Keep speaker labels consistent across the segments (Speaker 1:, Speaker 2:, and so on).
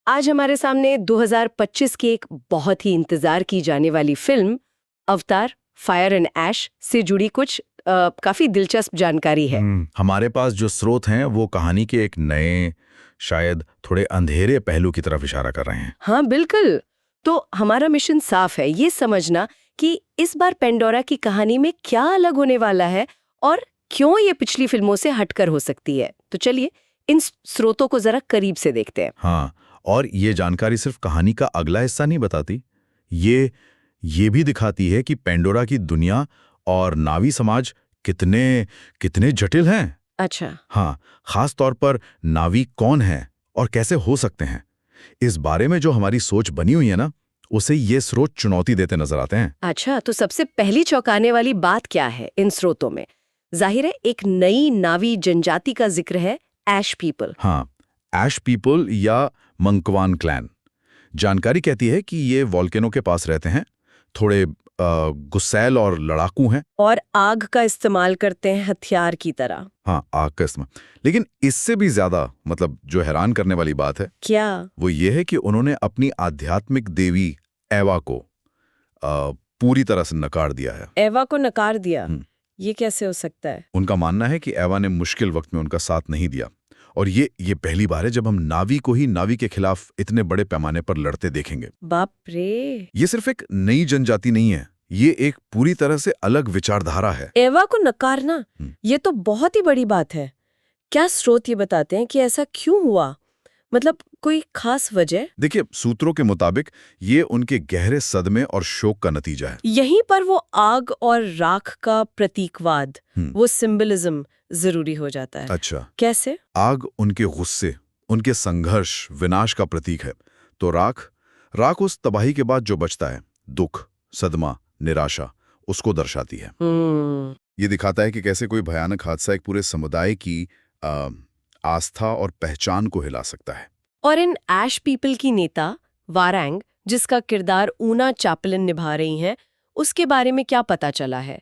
Speaker 1: आज हमारे सामने 2025 की एक बहुत ही इंतजार की जाने वाली फिल्म अवतार फायर एंड ऐश से जुड़ी कुछ काफी दिलचस्प जानकारी है।
Speaker 2: हमारे पास जो स्रोत हैं वो कहानी के एक नए, शायद थोड़े अंधेरे पहलू की तरफ इशारा कर रहे हैं।
Speaker 1: हाँ बिल्कुल। तो हमारा मिशन साफ है, ये समझना कि इस बार पेंडोरा की कहानी में क्या अलग होने वाला है और क्यों ये पिछली फिल्मों से हटकर हो सकती है। तो चलिए इन स्रोतों को जरा करीब से देखते हैं।
Speaker 2: हाँ, और ये जानकारी सिर्फ कहानी का अगला हिस्सा नहीं बताती, ये भी दिखाती है कि पेंडोरा की दुनिया और नावी समाज कितने कितने जटिल हैं।
Speaker 1: अच्छा।
Speaker 2: हाँ, खास तौर पर नावी कौन है और कैसे हो सकते हैं, इस बारे में जो हमारी सोच बनी हुई है ना, उसे ये स्रोत चुनौती देते नजर आते हैं।
Speaker 1: अच्छा, तो सबसे पहली चौंकाने वाली बात क्या है इन स्रोतों में? जाहिर है एक नई नावी जनजाति का जिक्र है, ऐश पीपल।
Speaker 2: हाँ, ऐश पीपल या मंकवान क्लैन। जानकारी कहती है कि ये वॉल्केनो के पास रहते हैं, थोड़े गुस्सैल और लड़ाकू हैं।
Speaker 1: और आग का इस्तेमाल करते हैं हथियार की तरह।
Speaker 2: हाँ, आग का इस्तेमाल। लेकिन इससे भी ज्यादा जो हैरान करने वाली बात है
Speaker 1: क्या?
Speaker 2: वो ये है कि उन्होंने अपनी आध्यात्मिक देवी एवा को पूरी तरह से नकार दिया है।
Speaker 1: एवा को नकार दिया? ये कैसे हो सकता है?
Speaker 2: उनका मानना है कि एवा ने मुश्किल वक्त में उनका साथ नहीं दिया, और ये पहली बार है जब हम नावी को ही नावी के खिलाफ इतने बड़े पैमाने पर लड़ते देखेंगे।
Speaker 1: बाप रे!
Speaker 2: ये सिर्फ एक नई जनजाति नहीं है, ये एक पूरी तरह से अलग विचारधारा है।
Speaker 1: एवा को नकारना, ये तो बहुत ही बड़ी बात है। क्या स्रोत ये बताते हैं कि ऐसा क्यों हुआ? मतलब कोई खास वजह?
Speaker 2: देखिए, सूत्रों के मुताबिक ये उनके गहरे सदमे और शोक का नतीजा है।
Speaker 1: यहीं पर वो आग और राख का प्रतीकवाद, वो सिंबलिज्म जरूरी हो जाता है।
Speaker 2: अच्छा,
Speaker 1: कैसे?
Speaker 2: आग उनके गुस्से, उनके संघर्ष, विनाश का प्रतीक है, तो राख उस तबाही के बाद जो बचता है, दुख, सदमा, निराशा, उसको दर्शाती है। ये दिखाता है कि कैसे कोई भयानक हादसा एक पूरे समुदाय की आस्था और पहचान को हिला सकता है।
Speaker 1: और इन ऐश पीपल की नेता वारंग, जिसका किरदार ऊना चापलिन निभा रही हैं, उसके बारे में क्या पता चला है?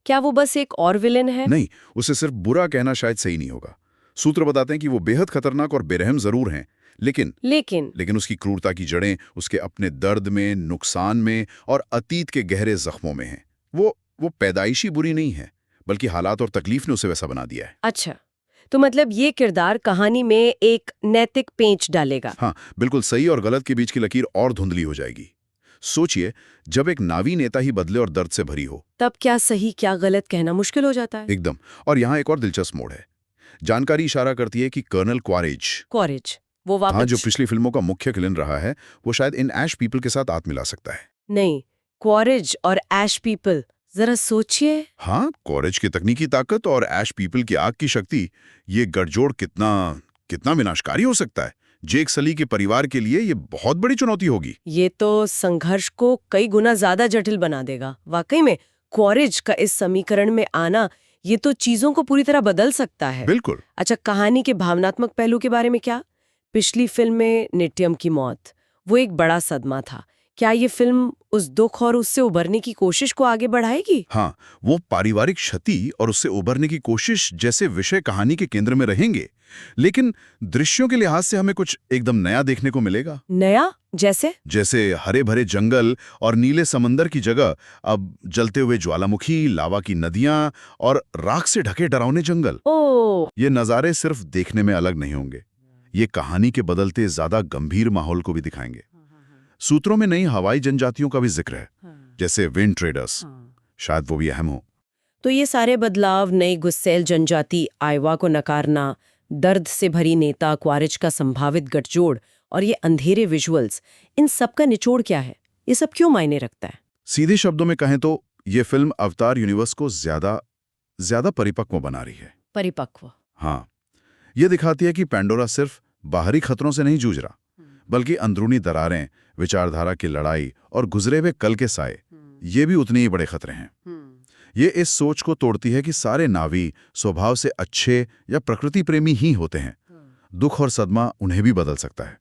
Speaker 1: क्या वो बस एक और विलेन है?
Speaker 2: नहीं, उसे सिर्फ बुरा कहना शायद सही नहीं होगा। सूत्र बताते हैं कि वो बेहद खतरनाक और बेरहम जरूर हैं, लेकिन उसकी क्रूरता की जड़ें उसके अपने दर्द में, नुकसान में और अतीत के गहरे जख्मों में हैं। वो पैदाइशी बुरी नहीं है, बल्कि हालात और तकलीफ ने उसे वैसा बना दिया है।
Speaker 1: अच्छा, तो मतलब ये किरदार कहानी में एक नैतिक पेंच डालेगा।
Speaker 2: हाँ, बिल्कुल सही और गलत के बीच की लकीर और धुंधली हो जाएगी। सोचिए, जब एक नावी नेता ही बदले और दर्द से भरी हो,
Speaker 1: तब क्या सही क्या गलत कहना मुश्किल हो जाता है।
Speaker 2: एकदम। और यहाँ एक और दिलचस्प मोड़ है। जानकारी इशारा करती है कि कर्नल क्वारेज,
Speaker 1: वो वापस,
Speaker 2: हाँ, जो पिछली फिल्मों का मुख्य विलेन रहा है, वो शायद इन ऐश पीपल के साथ हाथ मिला सकता है।
Speaker 1: नहीं, क्वारेज और ऐश पीपल, जरा सोचिए।
Speaker 2: हाँ, क्वारेज की तकनीकी ताकत और ऐश पीपल की आग की शक्ति, ये गठजोड़ कितना विनाशकारी हो सकता है। जेक सली के परिवार के लिए ये बहुत बड़ी चुनौती होगी।
Speaker 1: ये तो संघर्ष को कई गुना ज्यादा जटिल बना देगा। वाकई में क्वारेज का इस समीकरण में आना, ये तो चीजों को पूरी तरह बदल सकता है।
Speaker 2: बिल्कुल।
Speaker 1: अच्छा, कहानी के भावनात्मक पहलू के बारे में क्या? पिछली फिल्म में नित्यम की मौत, वो एक बड़ा सदमा था। क्या ये फिल्म उस दुख और उससे उबरने की कोशिश को आगे बढ़ाएगी?
Speaker 2: हाँ, वो पारिवारिक क्षति और उससे उबरने की कोशिश जैसे विषय कहानी के केंद्र में रहेंगे, लेकिन दृश्यों के लिहाज से हमें कुछ एकदम नया देखने को मिलेगा।
Speaker 1: नया? जैसे
Speaker 2: हरे भरे जंगल और नीले समंदर की जगह अब जलते हुए ज्वालामुखी, लावा की नदियां और राख से ढके डरावने जंगल। ये नज़ारे सिर्फ देखने में अलग नहीं होंगे, ये कहानी के बदलते ज्यादा गंभीर माहौल को भी दिखाएंगे। सूत्रों में नई हवाई जनजातियों का भी जिक्र है, जैसे विंड ट्रेडर्स, शायद वो भी अहम हो।
Speaker 1: तो ये सारे बदलाव, नई गुस्सैल जनजाति आयवा को नकारना, दर्द से भरी नेता क्वारेज का संभावित गठजोड़ और ये अंधेरे विजुअल्स, इन सब का निचोड़ क्या है? ये सब क्यों मायने रखता है?
Speaker 2: सीधे शब्दों में कहें तो ये फिल्म अवतार यूनिवर्स को ज्यादा परिपक्व बना रही है।
Speaker 1: परिपक्व?
Speaker 2: हाँ, ये दिखाती है कि पेंडोरा सिर्फ बाहरी खतरों से नहीं जूझ रहा, बल्कि अंदरूनी दरारें, विचारधारा की लड़ाई और गुजरे हुए कल के साए, ये भी उतने ही बड़े खतरे हैं। ये इस सोच को तोड़ती है कि सारे नावी स्वभाव से अच्छे या प्रकृति प्रेमी ही होते हैं। दुख और सदमा उन्हें भी बदल सकता है,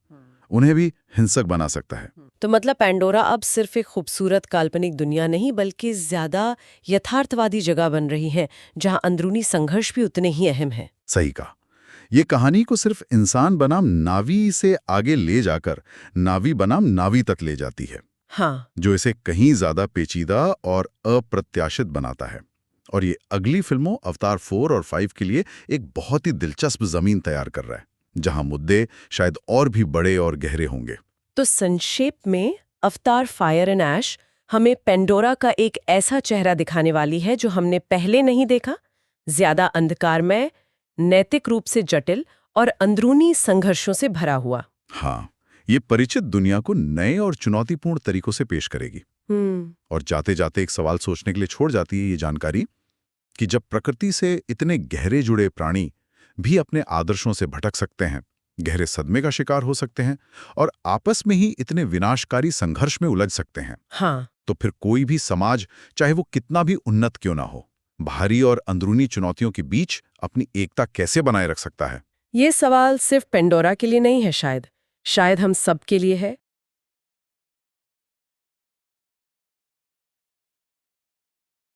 Speaker 2: उन्हें भी हिंसक बना सकता है।
Speaker 1: तो मतलब पेंडोरा अब सिर्फ एक खूबसूरत काल्पनिक दुनिया नहीं, बल्कि ज्यादा यथार्थवादी जगह बन रही है, जहां अंदरूनी संघर्ष भी उतने ही अहम है।
Speaker 2: सही कहा। ये कहानी को सिर्फ इंसान बनाम नावी से आगे ले जाकर नावी बनाम नावी तक ले जाती है,
Speaker 1: हाँ,
Speaker 2: जो इसे कहीं ज्यादा पेचीदा और अप्रत्याशित बनाता है। और ये अगली फिल्मों अवतार 4 और 5 के लिए एक बहुत ही दिलचस्प जमीन तैयार कर रहा है, जहां मुद्दे शायद और भी बड़े और गहरे होंगे।
Speaker 1: तो संक्षेप में अवतार फायर एंड ऐश हमें पेंडोरा का एक ऐसा चेहरा दिखाने वाली है जो हमने पहले नहीं देखा, ज्यादा अंधकारमय, नैतिक रूप से जटिल और अंदरूनी संघर्षों से भरा हुआ।
Speaker 2: हाँ, ये परिचित दुनिया को नए और चुनौतीपूर्ण तरीकों से पेश करेगी। और जाते जाते एक सवाल सोचने के लिए छोड़ जाती है ये जानकारी कि जब प्रकृति से इतने गहरे जुड़े प्राणी भी अपने आदर्शों से भटक सकते हैं, गहरे सदमे का शिकार हो सकते हैं और आपस में ही इतने विनाशकारी संघर्ष में उलझ सकते हैं,
Speaker 1: हाँ,
Speaker 2: तो फिर कोई भी समाज, चाहे वो कितना भी उन्नत क्यों ना हो, बाहरी और अंदरूनी चुनौतियों के बीच अपनी एकता कैसे बनाए रख सकता है?
Speaker 1: ये सवाल सिर्फ पेंडोरा के लिए नहीं है, शायद हम सब के लिए है।